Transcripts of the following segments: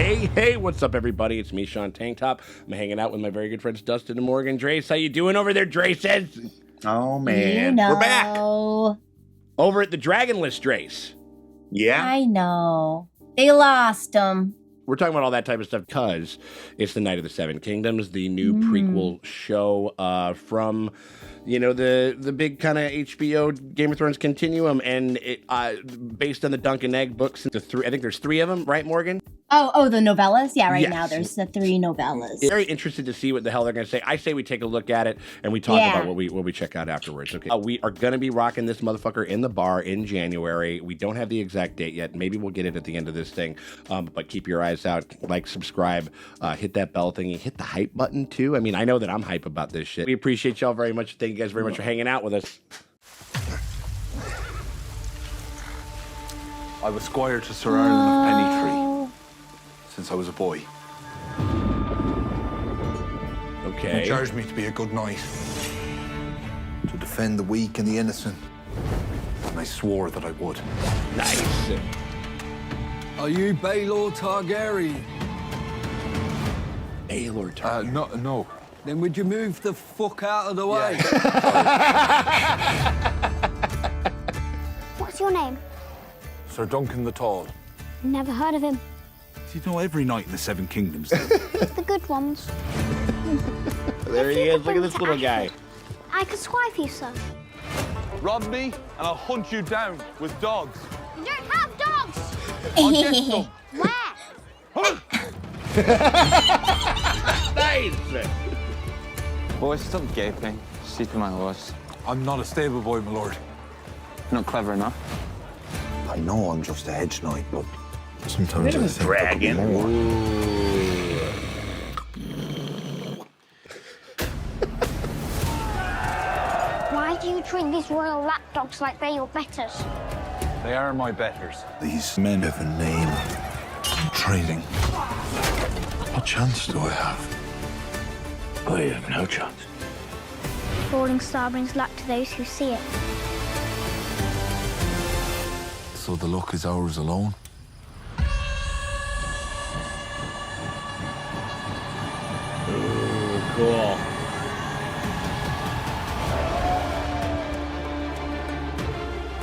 Hey, what's up, everybody? It's me, Sean Tank Top. I'm hanging out with my very good friends, Dustin and Morgan. Drace, how you doing over there, Draces? Oh, man. We're back. Over at the Dragon List, Drace. Yeah. I know. They lost him. We're talking about all that type of stuff because it's the Night of the Seven Kingdoms, the new prequel show from, you know, the big kind of HBO Game of Thrones continuum, and it based on the Dunk and Egg books. I think there's 3 of them, right, Morgan? Oh, the novellas? Yeah, right Yes. now there's the 3 novellas. Very interested to see what the hell they're going to say. I say we take a look at it and we talk about what we check out afterwards. Okay, we are going to be rocking this motherfucker in the bar in January. We don't have the exact date yet. Maybe we'll get it at the end of this thing. But keep your eyes out. Like, subscribe, hit that bell thingy, hit the hype button too. I mean, I know that I'm hype about this shit. We appreciate y'all very much. Thank you guys very much for hanging out with us. I was squire to Sir Ireland of Pennytree since I was a boy. Okay. He charged me to be a good knight, to defend the weak and the innocent, and I swore that I would. Nice. Are you Baelor Targaryen? Baelor Targaryen. No. Then would you move the fuck out of the way? What's your name? Sir Duncan the Tall. Never heard of him. Do you know every knight in the Seven Kingdoms? The good ones. There he is. Look at this little guy. I could swipe you, sir. Rob me, and I'll hunt you down with dogs. You don't have dogs! I'll get some. Where? Nice. Boy, stop gaping. See to my horse. I'm not a stable boy, my lord. Not clever enough. I know I'm just a hedge knight, but sometimes I think dragon. Why do you treat these royal lapdogs like they're your betters? They are my betters. these men have a name. I'm trading. What chance do I have? Oh, you have no chance. Falling star brings luck to those who see it. So the luck is ours alone? Ooh, cool.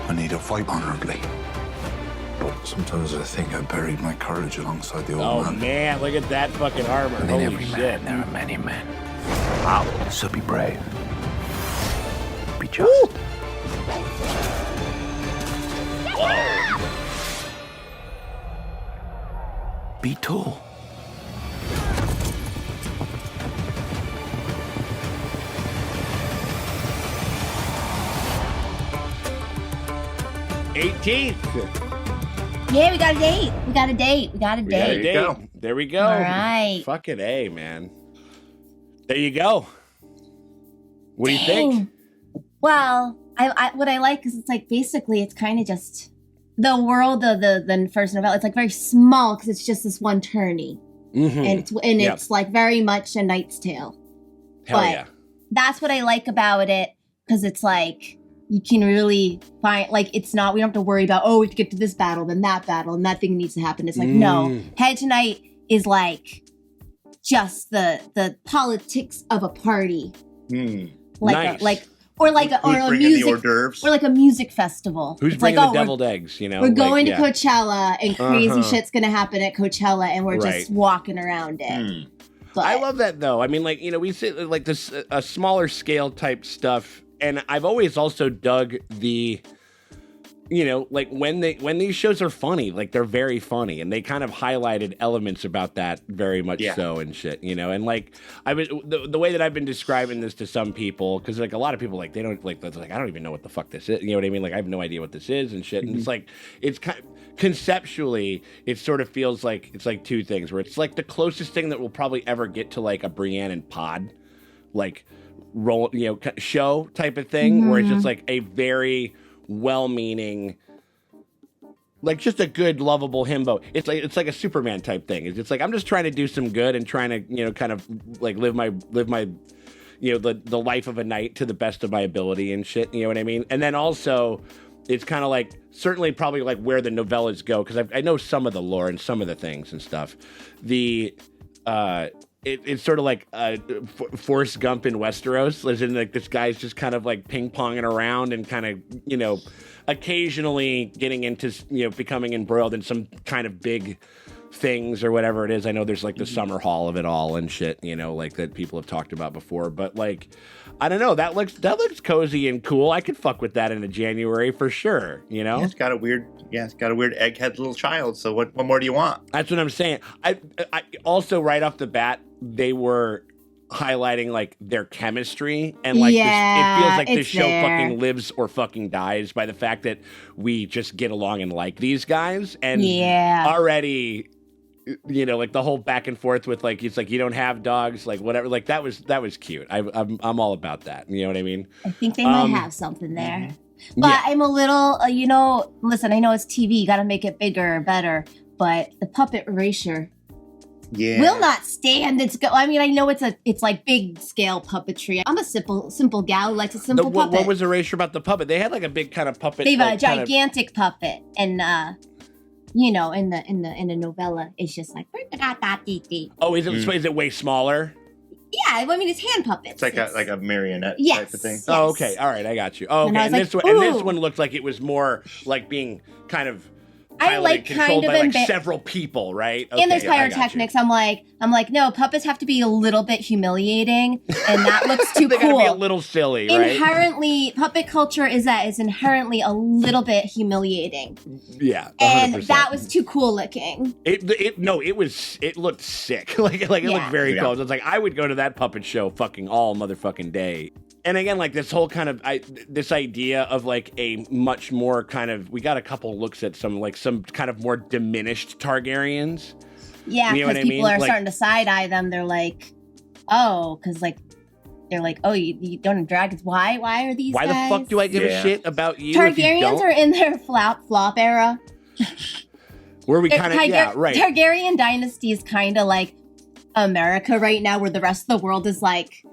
I need to fight honorably. But sometimes I think I buried my courage alongside the old Oh man. man, look at that fucking armor. And in Holy every shit. man, there are many men. Wow. So be brave. Be just. Be tall. Yeah, we got a date. We got a date. There you go. There we go. All right. Fucking A, man. There you go. What do you Dang. think? Well, I what I like is it's like basically it's kind of just the world of the first novella. It's like very small because it's just this one tourney, and it's like very much a Knight's Tale. Hell but yeah. That's what I like about it because it's like you can really find like it's not we don't have to worry about we have to get to this battle, then that battle, and that thing needs to happen. It's like no, Hedge Knight is like just the politics of a party, like Nice. or a music hors d'oeuvres? or like a music festival. Who's It's bringing like, the deviled eggs, you know? We're going like, to Coachella and crazy shit's gonna happen at Coachella and we're Right. just walking around it. But I love that though. I mean, like, you know, we say like this a smaller scale type stuff, and I've always also dug the, you know, like when these shows are funny, like they're very funny, and they kind of highlighted elements about that very much so and shit, you know. And like I was the way that I've been describing this to some people, because like a lot of people like they don't like I don't even know what the fuck this is, you know what I mean? Like I have no idea what this is and shit. And it's like it's kind of, conceptually it sort of feels like it's like two things where it's like the closest thing that we'll probably ever get to like a Brienne and Pod like roll, you know, show type of thing, where it's just like a very well-meaning, like just a good, lovable himbo. It's like a Superman type thing. It's like I'm just trying to do some good and trying to, you know, kind of like live my, you know, the life of a knight to the best of my ability and shit. You know what I mean? And then also, it's kind of like certainly probably like where the novellas go, because I know some of the lore and some of the things and stuff. It's sort of like Forrest Gump in Westeros. As in, like, this guy's just kind of like ping-ponging around and kind of, you know, occasionally getting into, you know, becoming embroiled in some kind of big things or whatever it is. I know there's like the summer hall of it all and shit, you know, like that people have talked about before. But like, I don't know, that looks cozy and cool. I could fuck with that in a January for sure, you know? Yeah, it's got a weird egghead little child. So what more do you want? That's what I'm saying. I also, right off the bat, they were highlighting like their chemistry, and like it feels like this show fucking lives or fucking dies by the fact that we just get along and like these guys. And already, you know, like the whole back and forth with like, it's like, you don't have dogs, like whatever, like that was cute. I'm all about that. You know what I mean? I think they might have something there. But I'm a little, you know, listen, I know it's TV, you got to make it bigger or better, but the puppet erasure will not stand. I mean, I know it's like big scale puppetry. I'm a simple gal who likes a simple puppet. What was erasure about the puppet? They had like a big kind of puppet. They have a gigantic puppet, and you know, in the novella, it's just like oh, is it way smaller? Yeah, I mean, it's hand puppets. It's like a marionette type of thing. Yes. Oh, okay, all right, I got you. Oh, okay, and this one looked like it was more like being kind of controlled by like several people, right? Okay, and there's pyrotechnics. I'm like, no, puppets have to be a little bit humiliating, and that looks too they cool. Gotta be a little silly, right? Inherently, puppet culture is inherently a little bit humiliating. Yeah, 100%. And that was too cool looking. It looked sick. like it looked very cool. It's like I would go to that puppet show fucking all motherfucking day. And again, like this whole kind of this idea of like a much more kind of, we got a couple looks at some kind of more diminished Targaryens. Yeah, because people are starting to side eye them. They're like, oh, because like they're like, oh, you don't have dragons. Why are these? Why guys? The fuck do I give a shit about you? Targaryens are in their flop era. Where we kind of right. Targaryen dynasty is kind of like America right now, where the rest of the world is like.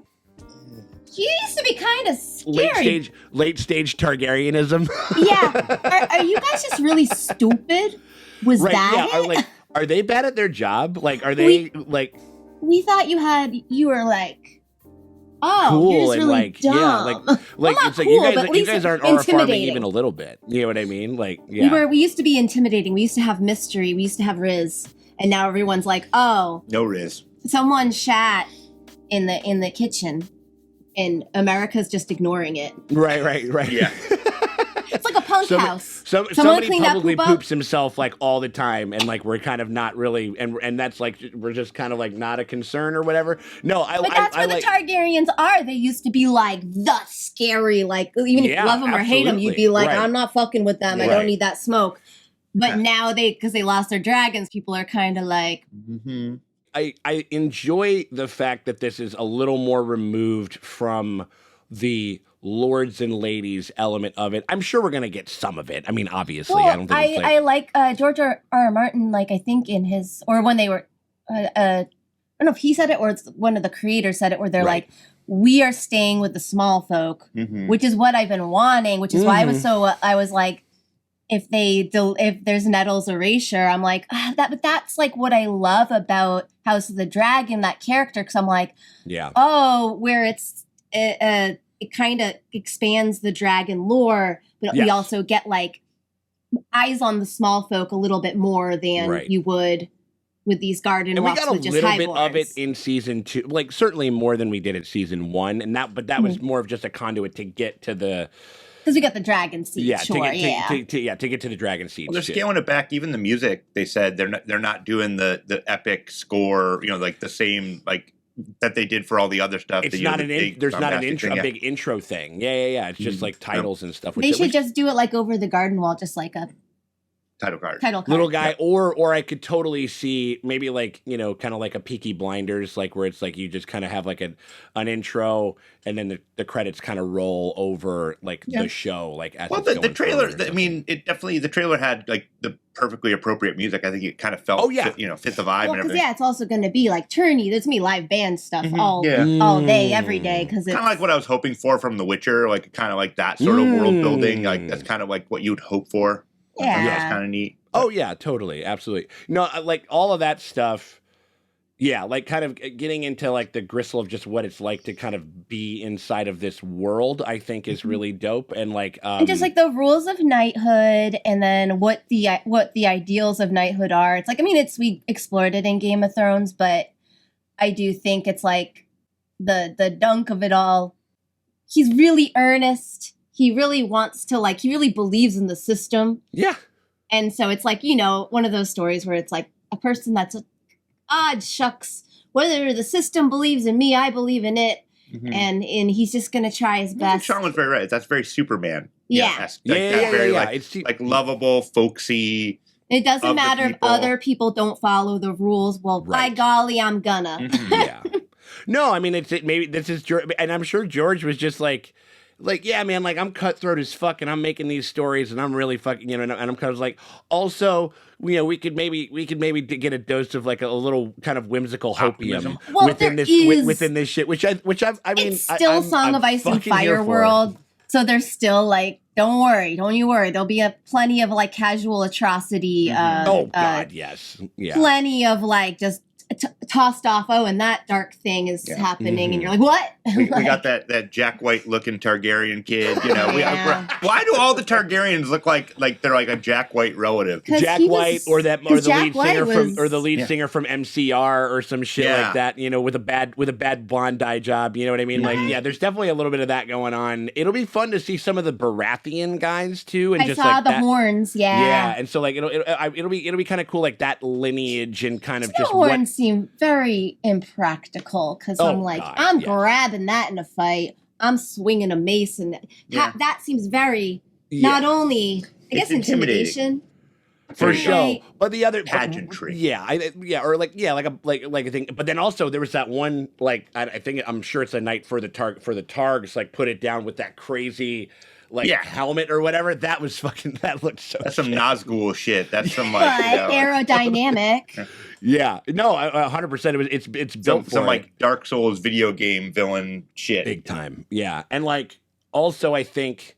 You used to be kind of scary. Late stage Targaryenism. Yeah. Are you guys just really stupid? Was that it? Are they bad at their job? Like, are they like? We thought you were like, oh, cool, you're just really and like, dumb. yeah, like it's like cool, you guys aren't farming even a little bit. You know what I mean? Like, yeah. We used to be intimidating. We used to have mystery. We used to have Riz, and now everyone's like, oh, no Riz. Someone shat in the kitchen. And America's just ignoring it. Right. Yeah. It's like a punk house. Somebody probably poops himself like all the time, and like we're kind of not really, and that's like we're just kind of like not a concern or whatever. No, but that's where the Targaryens are. They used to be like the scary, like even if you love them or hate them, you'd be like, I'm not fucking with them. I don't need that smoke. But now because they lost their dragons, people are kind of like. Mm-hmm. I enjoy the fact that this is a little more removed from the lords and ladies element of it. I'm sure we're going to get some of it. I mean, obviously. Well, I don't think I like George R. Martin, like I think in his, or when they were, I don't know if he said it or it's one of the creators said it, where they're like, we are staying with the small folk, which is what I've been wanting, which is why I was like, if there's Nettle's erasure, I'm like, but that's like what I love about House of the Dragon, that character, because I'm like, where it kind of expands the dragon lore, but we also get like eyes on the small folk a little bit more than you would with these garden walks with just high boards. And we got a little bit of it in season 2, like certainly more than we did in season 1, but that was more of just a conduit to get to the. Because we got the dragon seed, to get to the dragon seed. Well, they're scaling it back. Even the music, they said they're not doing the epic score, like the same like that they did for all the other stuff. It's not there's not an intro, a big intro thing. Yeah. It's just like titles and stuff. They should just do it like over the garden wall, just like a title card. Title card. Little guy, or I could totally see maybe like, you know, kind of like a Peaky Blinders, like where it's like you just kind of have like an intro and then the credits kind of roll over like the show, like as Well, it's the going trailer, forward or I mean, it definitely, the trailer had like the perfectly appropriate music. I think it kind of felt, Oh, yeah. fit the vibe and Because everything. it's also going to be like tourney. There's me live band stuff all Mm. day, every day. Because it's Kind of like what I was hoping for from The Witcher, like kind of like that sort of world building. Like that's kind of like what you would hope for. Yeah. That's kind of neat. Oh yeah, totally, absolutely. No, like all of that stuff. Yeah, like kind of getting into like the gristle of just what it's like to kind of be inside of this world, I think is really dope. And like, and just like the rules of knighthood, and then what the ideals of knighthood are. It's like, I mean, we explored it in Game of Thrones, but I do think it's like the dunk of it all. He's really earnest. He really wants to he really believes in the system. yeah, And so it's like, you know, one of those stories where it's like a person that's shucks, whether the system believes in me, I believe in it. Mhm. And he's just going to try his I think best. Sean was very right. That's very Superman. Yeah. esque. Yeah, Like yeah, that yeah, very yeah. like It's like lovable, folksy. It doesn't of the matter if people. other people don't follow the rules. Well, by Right. golly, I'm gonna. Mhm. yeah. No, I mean maybe this is George, and I'm sure George was just like, yeah, man, like I'm cutthroat as fuck, and I'm making these stories, and I'm really fucking, you know, and I'm kind of like, also, you know, we could maybe get a dose of like a little kind of whimsical Optimism. hopium Well, within there this is- within this shit, which I mean, It's still I'm Song of Ice and fucking here Fire for it. World. So there's still like, don't you worry. There'll be plenty of like casual atrocity. Oh God, yes, yeah. Plenty of like just tossed off. Oh, and that dark thing is happening, and you're like, what? We got that Jack White looking Targaryen kid. You know, Yeah. why do all the Targaryens look like they're like a Jack White relative? 'Cause Jack he was- White or the 'cause Jack lead White singer was- singer from MCR or some shit Yeah. like that, you know, with a bad blonde dye job, you know what I mean? Like, yeah, there's definitely a little bit of that going on. It'll be fun to see some of the Baratheon guys too, and I just saw like the that. horns. Yeah. Yeah, and so like it'll be kind of cool, like that lineage and kind of The just horns what. seem very impractical because Oh, I'm like, God, I'm yes. grabbing that in a fight. I'm swinging a mace, and Yeah. that seems very Yeah. not only I It's guess intimidating. intimidation. For Right. show, but the other Pageantry. like a thing. But then also there was that one I'm sure it's a night for the Targs, like put it down with that crazy helmet or whatever. That was fucking, that looked so. That's some shit. Nazgul shit. That's some But like aerodynamic. Yeah, no, 100%. It's built some for it. like Dark Souls video game villain shit. Big time. Yeah, and like also I think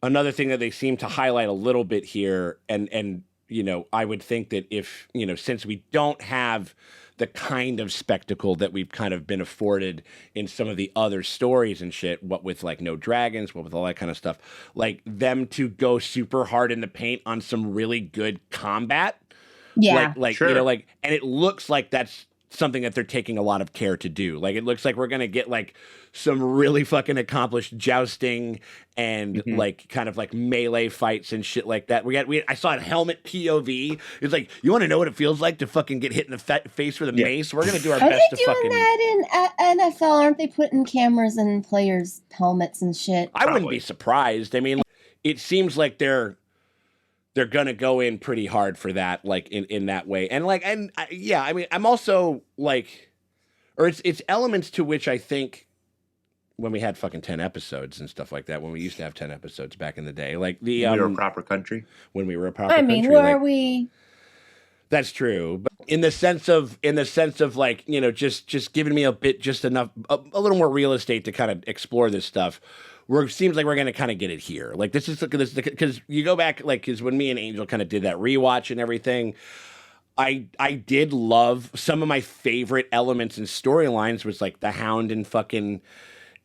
another thing that they seem to highlight a little bit here, and you know, I would think that if, you know, since we don't have the kind of spectacle that we've kind of been afforded in some of the other stories and shit, what with like No Dragons, what with all that kind of stuff, like them to go super hard in the paint on some really good combat. Yeah. Like Sure. you know, like, and it looks like that's something that they're taking a lot of care to do. Like it looks like we're gonna get like some really fucking accomplished jousting and like kind of like melee fights and shit like that. I saw a helmet POV. It's like, you want to know what it feels like to fucking get hit in the face with a mace? We're gonna do our Are best they to doing fucking. that in NFL? Aren't they putting cameras in players' helmets and shit? I wouldn't Probably. be surprised. I mean, it seems like they're gonna go in pretty hard for that, like in that way. And like, yeah, I mean, I'm also like, or it's elements to which I think when we had fucking 10 episodes and stuff like that, when we used to have 10 episodes back in the day, like the We were a proper country. when we were a proper I mean, country, where like, we? that's true, but in the sense of like, you know, just giving me a bit, just enough, a little more real estate to kind of explore this stuff. Seems like we're gonna kind of get it here. Like this because you go back, like, because when me and Angel kind of did that rewatch and everything, I did love some of my favorite elements and storylines was like the Hound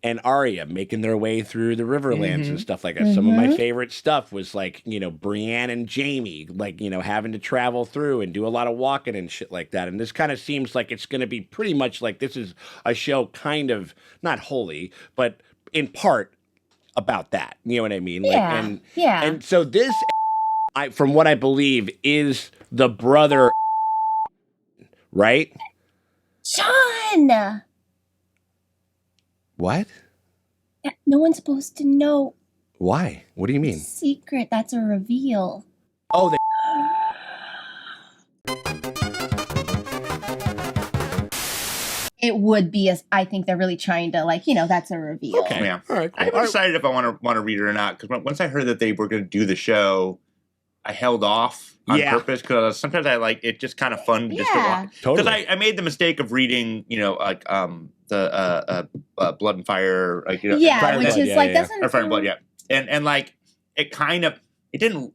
and Arya making their way through the Riverlands and stuff like that. Some of my favorite stuff was like, you know, Brienne and Jaime, like, you know, having to travel through and do a lot of walking and shit like that. And this kind of seems like it's going to be pretty much like this is a show kind of not wholly, but in part about that. You know what I mean? Like, Yeah, yeah. And so this, from what I believe, is the brother, right? Sean! What? No one's supposed to know. Why? What do you mean? Secret. That's a reveal. Oh, it would be I think they're really trying to like, that's a reveal. Okay. Yeah. All right. Cool. I haven't decided if I want to read it or not, because once I heard that they were going to do the show, I held off on purpose, because sometimes I like it just kind of fun just to watch. Totally. Because I made the mistake of reading, like the Blood and Fire, like Yeah, which is like doesn't or Fire and Blood, yeah, and like it kind of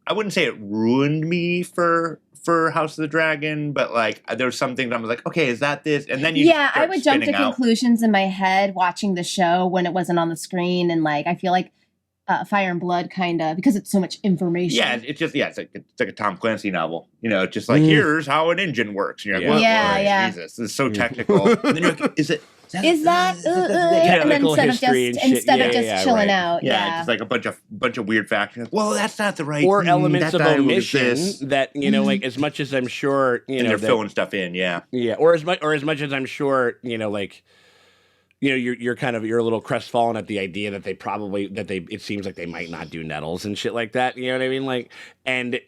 I wouldn't say it ruined me for House of the Dragon, but like there was something that I was like, okay, is that this? And then I would jump to conclusions in my head watching the show when it wasn't on the screen, and like I feel like Fire and Blood kind of, because it's so much information. Yeah, it's just it's like a Tom Clancy novel. Just like here's how an engine works. And you're like, yeah. Jesus, this is so technical. And then you're like, is that and then instead of just chilling out. Yeah, just like a bunch of weird facts. Like, well, that's not the right or elements of omission that like as much as I'm sure and they're filling stuff in. Yeah, or as much as I'm sure like. You're a little crestfallen at the idea that it seems like they might not do Nettles and shit like that. You know what I mean? Like, and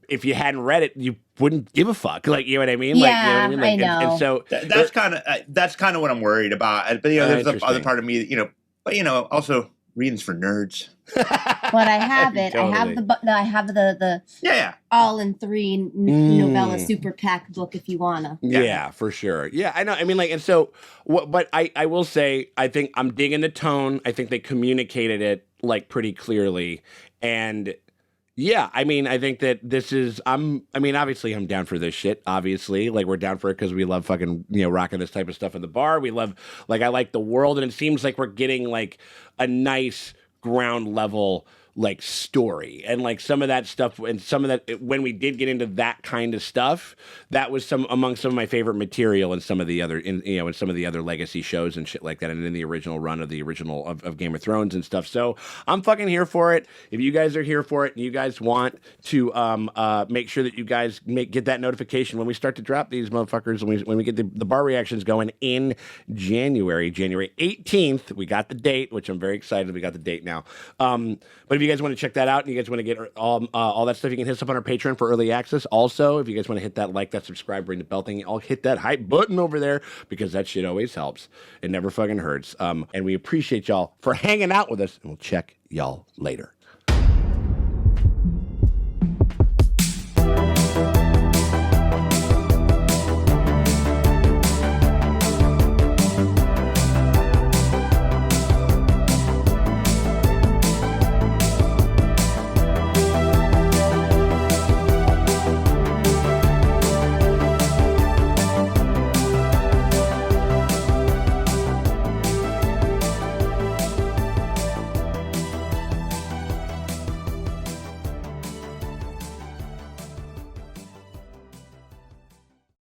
if you hadn't read it, you wouldn't give a fuck. Like, you know what I mean? Yeah, like, you know what I mean? Like, I know. And so that's kind of what I'm worried about. But there's the other part of me that but also reading's for nerds. But I have it. Totally. I have the all in 3 novella super pack book if you wanna. Yeah, for sure. Yeah, I know. I mean, like, and so, but I will say, I think I'm digging the tone. I think they communicated it like pretty clearly, and yeah, I mean, I think that this is. Obviously, I'm down for this shit. Obviously, like we're down for it because we love fucking rocking this type of stuff in the bar. We love I like the world, and it seems like we're getting like a nice ground level like story, and like some of that stuff, and some of that when we did get into that kind of stuff, that was among some of my favorite material in some of the other in some of the other legacy shows and shit like that, and in the original run of the original of Game of Thrones and stuff. So I'm fucking here for it. If you guys are here for it and you guys want to make sure that you guys get that notification when we start to drop these motherfuckers, when we get the bar reactions going in January 18th. We got the date, which I'm very excited. We got the date now. But if you guys want to check that out and you guys want to get all that stuff, you can hit us up on our Patreon for early access. Also, if you guys want to hit that like, that subscribe, ring the bell thing, I'll hit that hype button over there, because that shit always helps. It never fucking hurts. And we appreciate y'all for hanging out with us, and we'll check y'all later.